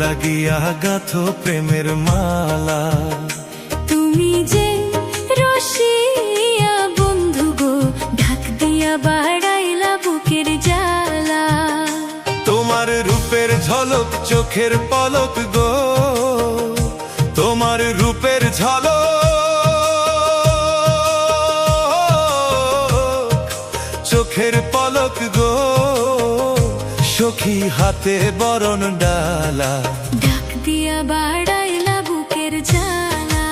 লাগিয়া গাথো প্রেমের মালা। তুমি যে রসিয়া বন্ধু গো, ঢাক দিয়া বাড়াইলা বুকের জ্বালা। তোমার রূপের ঝলক চোখের পলক গো, তোমার রূপের ঝলক চোখের পলক গো, সখী হাতে বরণ ডালা। ঢাক দিয়া বাড়াইলা বুকের জ্বালা।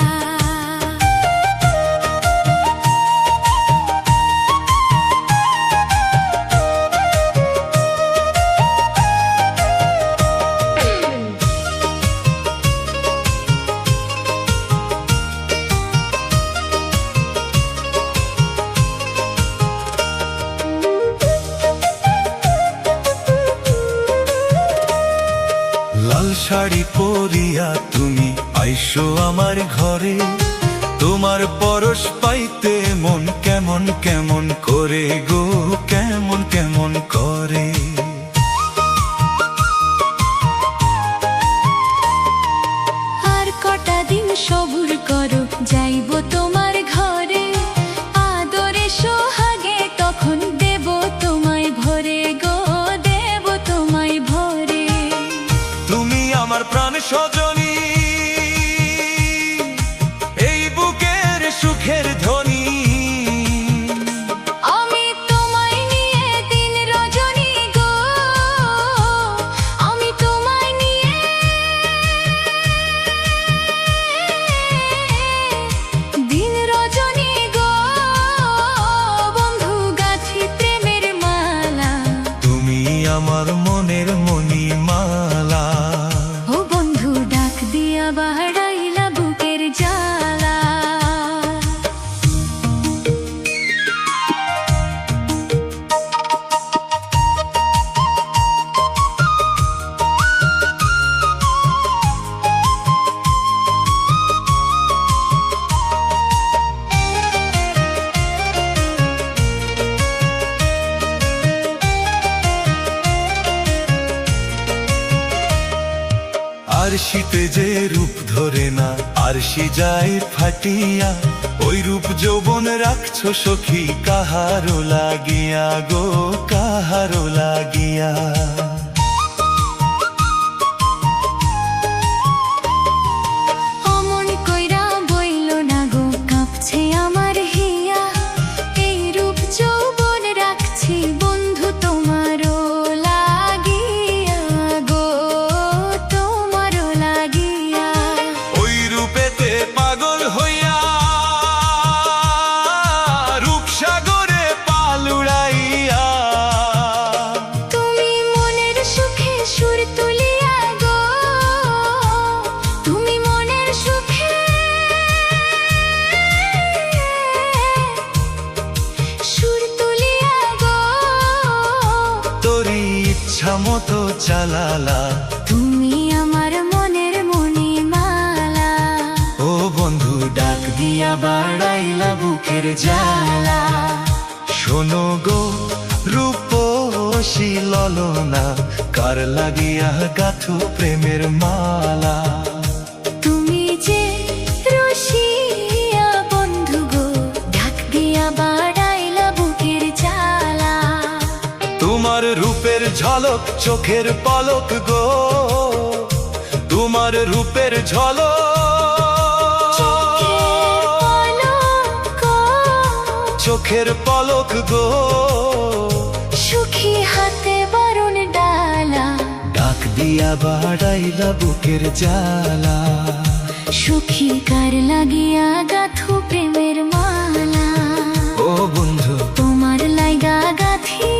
লাল শাড়ি পরিয়া তুমি আইসো আমার ঘরে, তোমার পরশ পাইতে মন কেমন কেমন করে গো, কেমন কেমন করে। আর কটা দিন সবুর করো, যাইব তোমার ঘরে। আদরে সোহাগে তখন দেব তোমায় ভরে গো, দেব তোমায় ভরে। তুমি আমার প্রাণ সজনী, এই বুকের সুখের ধ্বনি। আমি তোমায় নিয়ে দিন রজনী গো, আমি তোমায় নিয়ে দিন রজনী গো, বন্ধু গাছি প্রেমের মালা। তুমি আমার মনের মণিমালা। ও বন্ধু ডাক দিয়া বাড়াইলা বুকের জ্বালা। আরশিতে যে রূপ ধরে না, আরশি যায় ফাটিয়া। ওই রূপ যৌবন রাখছো সখী কাহারো লাগিয়া গো, কাহারো লাগিয়া। অমন কইরা বইল না গো, কাঁপছে আমার হিয়া। এই রূপ যৌবন রাখছি বন্ধু তোমারও লাগিয়া গো, তোমারও লাগিয়া। ওই রূপেতে পাগল হইয়া রূপসাগরে পাল উড়াইয়া। তুমি মনের সুখে সুর তুলিয়া গো, তুমি মনের সুখে সুর তুলিয়া গো, তোরই ইচ্ছা মতো চালালা। তুমি আমার মনের মণিমালা। ও বন্ধু ডাক দিয়া বাড়াইলা বুকের জ্বালা। শোনো গো রূপসী ললনা, কার লাগিয়া গাথো প্রেমের মালা। তুমি যে রসিয়া বন্ধু গো, ঢাক দিয়া বাড়াইলা বুকের জ্বালা। তোমার রূপের ঝলক চোখের পলক গো, তোমার রূপের ঝলক চোখের পলক গো, সুখী হাতে বরণ ডালা। ডাক দিয়া বাড়াইলা বুকের জ্বালা। সুখী কার লাগিয়া গাথু প্রেমের মালা। ও বন্ধু তোমার লাইগা গাথি